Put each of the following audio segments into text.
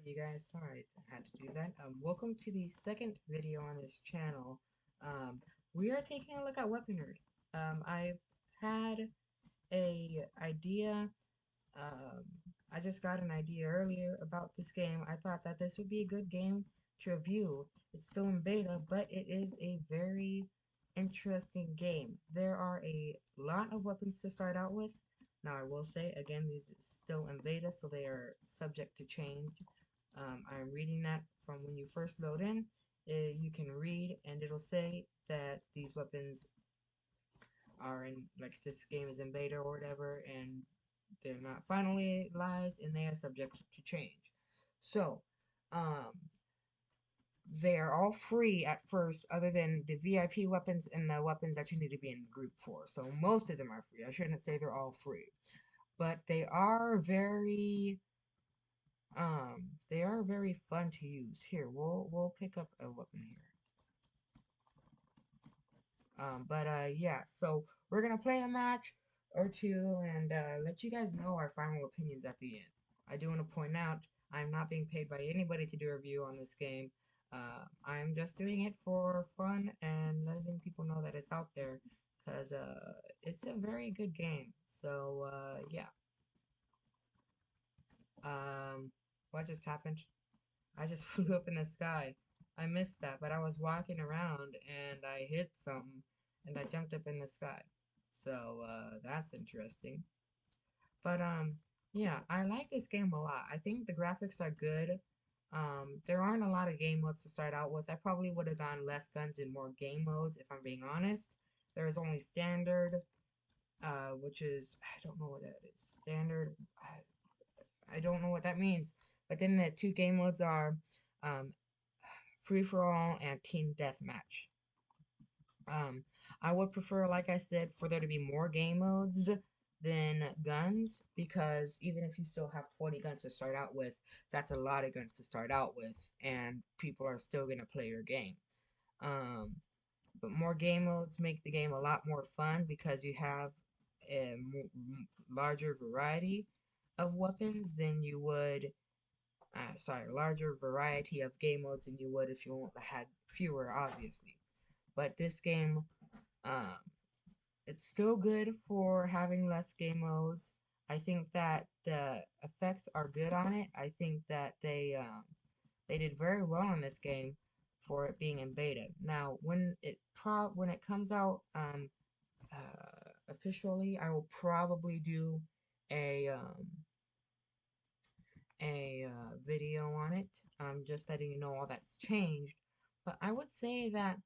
you guys. Sorry I had to do that. Welcome to the second video on this channel. Um, we are taking a look at weaponry. I had a idea. Um, I just got an idea earlier about this game. I thought that this would be a good game to review. It's still in beta, but it is a very interesting game. There are a lot of weapons to start out with. Now, I will say, again, these is still in beta, so they are subject to change. I'm reading that from when you first load in. You can read, and it'll say that these weapons are in, like, this game is in beta or whatever, and they're not finalized, and they are subject to change. So, um, they are all free at first, other than the VIP weapons and the weapons that you need to be in group for. So most of them are free. I shouldn't say they're all free, but they are very fun to use. Here, we'll pick up a weapon here. Yeah, so we're gonna play a match or two and let you guys know our final opinions at the end. I do want to point out I'm not being paid by anybody to do a review on this game. I'm just doing it for fun and letting people know that it's out there because it's a very good game. So yeah. Um, what just happened? I just flew up in the sky. I missed that, but I was walking around and I hit something and I jumped up in the sky. So, that's interesting. But, yeah, I like this game a lot. I think the graphics are good. There aren't a lot of game modes to start out with. I probably would have gone less guns and more game modes, if I'm being honest. There is only standard, which is, I don't know what that is. Standard, I don't know what that means. But then the two game modes are um, free for all and team deathmatch. Um, I would prefer, like I said, for there to be more game modes than guns because even if you still have 40 guns to start out with, that's a lot of guns to start out with, and people are still gonna play your game. Um, but more game modes make the game a lot more fun because you have a larger variety of weapons than you would larger variety of game modes than you would if you had fewer, obviously. But this game, um, it's still good for having less game modes. I think that the effects are good on it. I think that they did very well in this game for it being in beta. Now, when it comes out officially, I will probably do a um, a video on it. Just letting you know all that's changed. But I would say that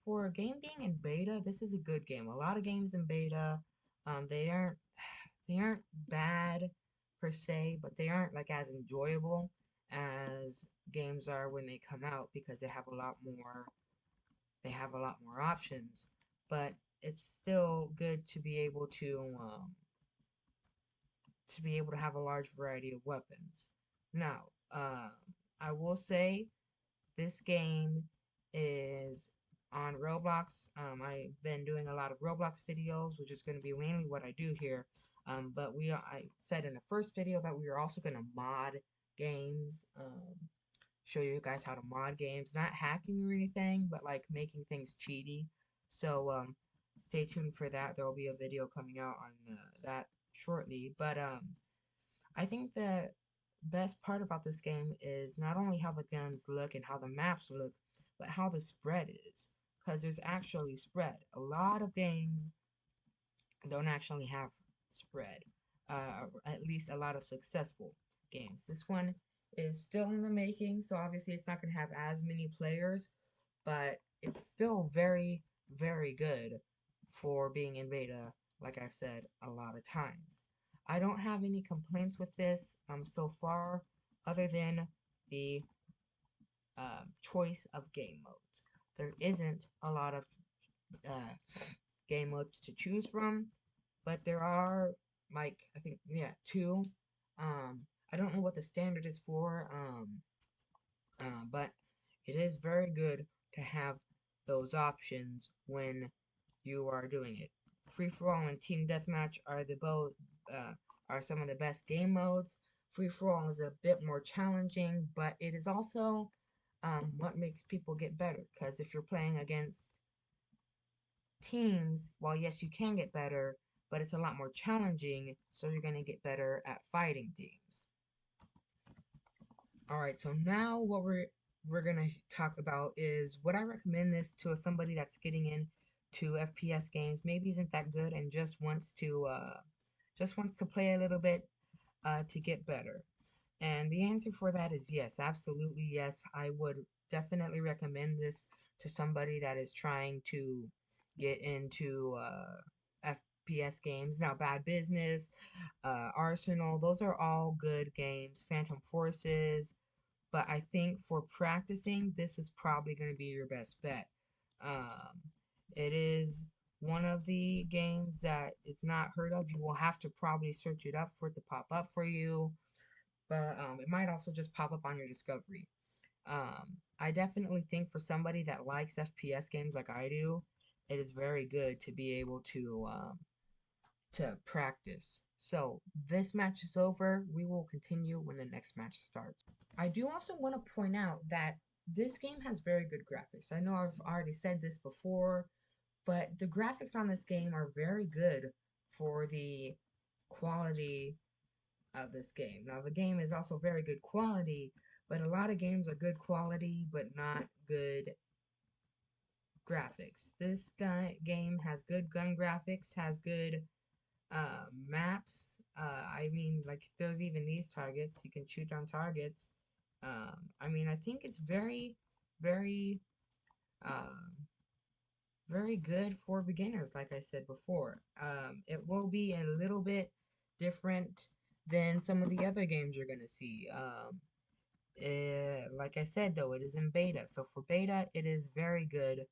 for a game being in beta, this is a good game. A lot of games in beta, they aren't they aren't bad per se, but they aren't like as enjoyable as games are when they come out because they have a lot more options. But it's still good to be able to have a large variety of weapons. Now, I will say this game is on Roblox. I've been doing a lot of Roblox videos, which is going to be mainly what I do here. But I said in the first video that we are also going to mod games, show you guys how to mod games, not hacking or anything, but like making things cheaty. So, stay tuned for that. There will be a video coming out on that shortly. But, I think the best part about this game is not only how the guns look and how the maps look, but how the spread is. Because there's actually spread. A lot of games don't actually have spread. At least a lot of successful games. This one is still in the making, so obviously it's not going to have as many players, but it's still very, very good for being in beta, like I've said a lot of times. I don't have any complaints with this so far, other than the choice of game modes. There isn't a lot of uh, game modes to choose from, but there are like I think yeah two. I don't know what the standard is for, but it is very good to have those options when you are doing it. Free for all and team deathmatch are the both uh, are some of the best game modes, Free for all is a bit more challenging, but it is also what makes people get better. Because if you're playing against teams, while yes, you can get better, but it's a lot more challenging, so you're going to get better at fighting teams. All right, so now what we're gonna talk about is would I recommend this to somebody that's getting into FPS games, maybe isn't that good and just wants to play a little bit to get better. And the answer for that is yes, absolutely yes. I would definitely recommend this to somebody that is trying to get into FPS games. Now, Bad Business, Arsenal, those are all good games. Phantom Forces, but I think for practicing, this is probably going to be your best bet. Um, it is one of the games that it's not heard of. You will have to probably search it up for it to pop up for you, but it might also just pop up on your discovery. I definitely think for somebody that likes FPS games like I do, it is very good to be able to practice. So this match is over. We will continue when the next match starts. I do also want to point out that this game has very good graphics. I know I've already said this before, but the graphics on this game are very good for the quality of this game. Now, the game is also very good quality, but a lot of games are good quality but not good graphics. This game has good gun graphics, has good maps. I mean, like, there's even these targets. You can shoot on targets. I mean, I think it's very, um, very good for beginners, like I said before. It will be a little bit different than some of the other games you're going to see. Like I said, though, it is in beta. So for beta, it is very good.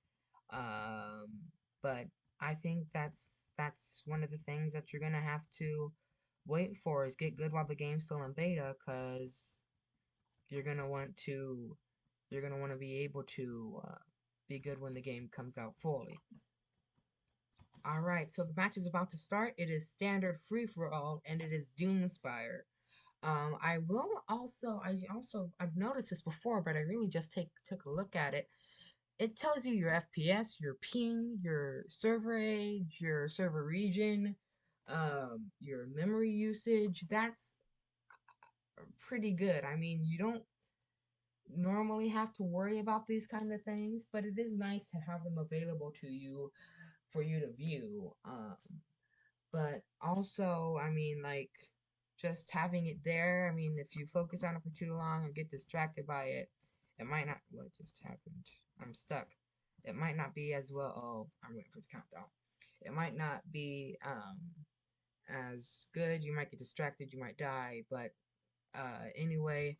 Um, but I think that's one of the things that you're gonna have to wait for is get good while the game's still in beta, cause you're gonna want to be able to be good when the game comes out fully. All right, so the match is about to start. It is standard free for all, and it is Doomspire. I've noticed this before, but I really just took a look at it. It tells you your FPS, your ping, your server age, your server region, your memory usage. That's pretty good. I mean, you don't normally have to worry about these kind of things, but it is nice to have them available to you for you to view. But also, I mean, like, just having it there, I mean, if you focus on it for too long and get distracted by it, it might not. What just happened? I'm stuck. It might not be as well. Oh, I'm waiting for the countdown. It might not be as good. You might get distracted. You might die. But anyway,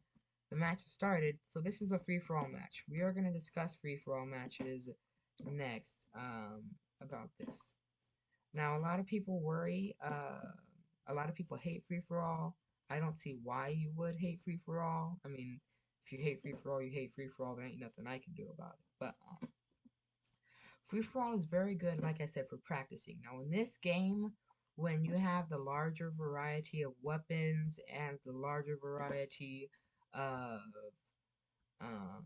the match has started. So this is a free for all match. We are going to discuss free for all matches next about this. Now, a lot of people worry, a lot of people hate free for all. I don't see why you would hate free for all. I mean, if you hate free for all, you hate free for all. There ain't nothing I can do about it. But free for all is very good, like I said, for practicing. Now, in this game, when you have the larger variety of weapons and the larger variety of um,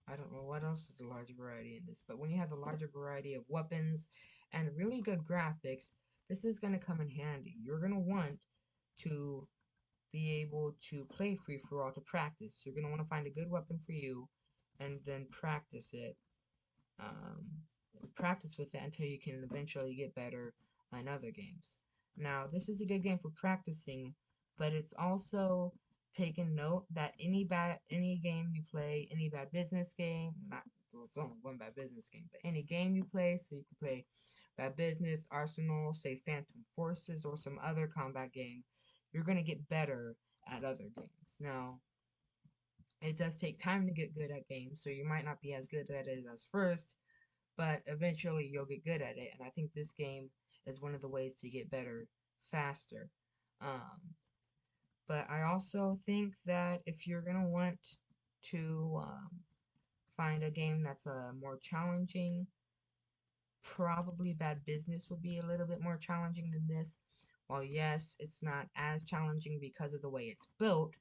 I don't know what else is a large variety in this, but when you have the larger variety of weapons and really good graphics, this is going to come in handy. You're going to want to be able to play free for all to practice. You're going to want to find a good weapon for you and then practice it. Um, Practice with it until you can eventually get better in other games. Now, this is a good game for practicing, but it's also taken note that any game you play, any Bad Business game, not well, it's only one Bad Business game, but any game you play, so you can play Bad Business, Arsenal, say Phantom Forces, or some other combat game, you're gonna get better at other games. Now, it does take time to get good at games, so you might not be as good at it as first, but eventually you'll get good at it. And I think this game is one of the ways to get better faster. Um, but I also think that if you're gonna want to find a game that's more challenging, probably Bad Business would be a little bit more challenging than this. While yes, it's not as challenging because of the way it's built,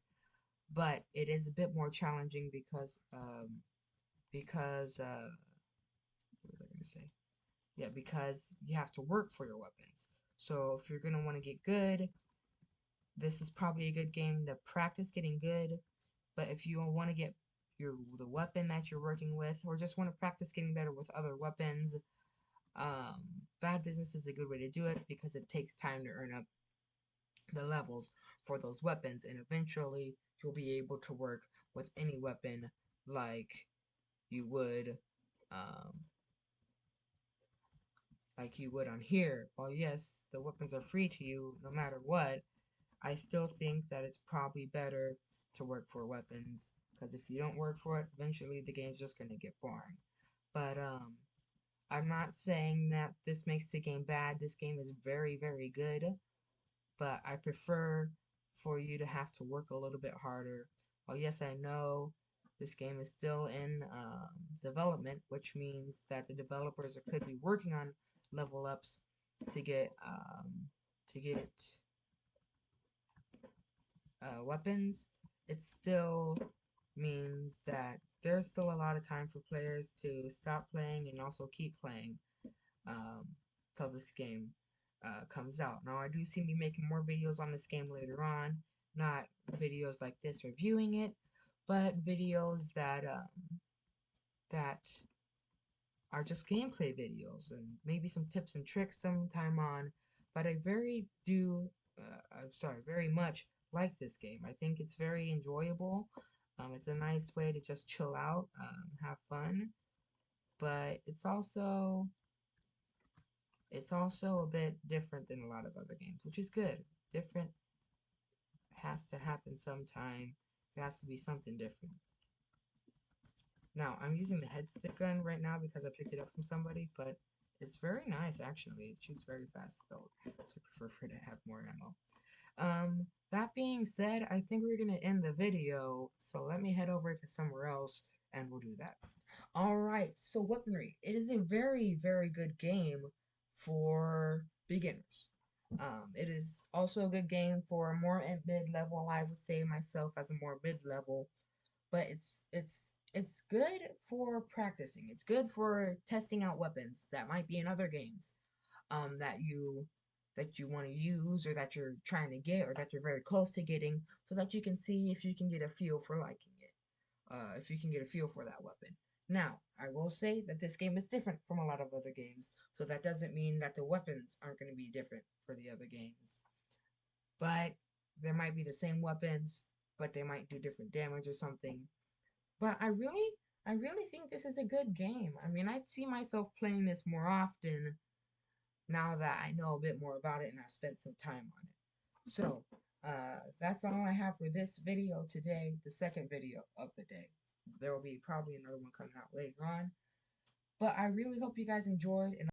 but it is a bit more challenging because what was I gonna say? Yeah, because you have to work for your weapons. So if you're gonna want to get good, this is probably a good game to practice getting good. But if you want to get the weapon that you're working with, or just want to practice getting better with other weapons, um, Bad Business is a good way to do it because it takes time to earn up the levels for those weapons, and eventually you'll be able to work with any weapon like you would, um, on here. While yes, the weapons are free to you no matter what, I still think that it's probably better to work for weapons because if you don't work for it, eventually the game's just gonna get boring. But I'm not saying that this makes the game bad. This game is very, very good, but I prefer for you to have to work a little bit harder. Well, yes, I know this game is still in development, which means that the developers could be working on level ups to get to get weapons. It still means that there's still a lot of time for players to stop playing and also keep playing um, till this game comes out. Now, I do see me making more videos on this game later on, not videos like this reviewing it, but videos that are just gameplay videos and maybe some tips and tricks sometime on. But I I'm sorry, very much like this game. I think it's very enjoyable. It's a nice way to just chill out, have fun, but it's also a bit different than a lot of other games, which is good. Different has to happen sometime. There has to be something different. Now, I'm using the head stick gun right now because I picked it up from somebody, but it's very nice actually. It shoots very fast though, so I prefer to have more ammo. That being said, I think we're gonna end the video, so let me head over to somewhere else and we'll do that. Alright, so Weaponry. It is a very, very good game for beginners. It is also a good game for a more mid-level. I would say myself as a more mid-level, but it's good for practicing. It's good for testing out weapons that might be in other games that you want to use or that you're trying to get or that you're very close to getting so that you can see if you can get a feel for liking it. If you can get a feel for that weapon. Now, I will say that this game is different from a lot of other games, so that doesn't mean that the weapons aren't going to be different for the other games. But there might be the same weapons, but they might do different damage or something. But I really think this is a good game. I mean, I'd see myself playing this more often now that I know a bit more about it and I've spent some time on it. So, that's all I have for this video today, the second video of the day. There will be probably another one coming out later on. But I really hope you guys enjoyed, and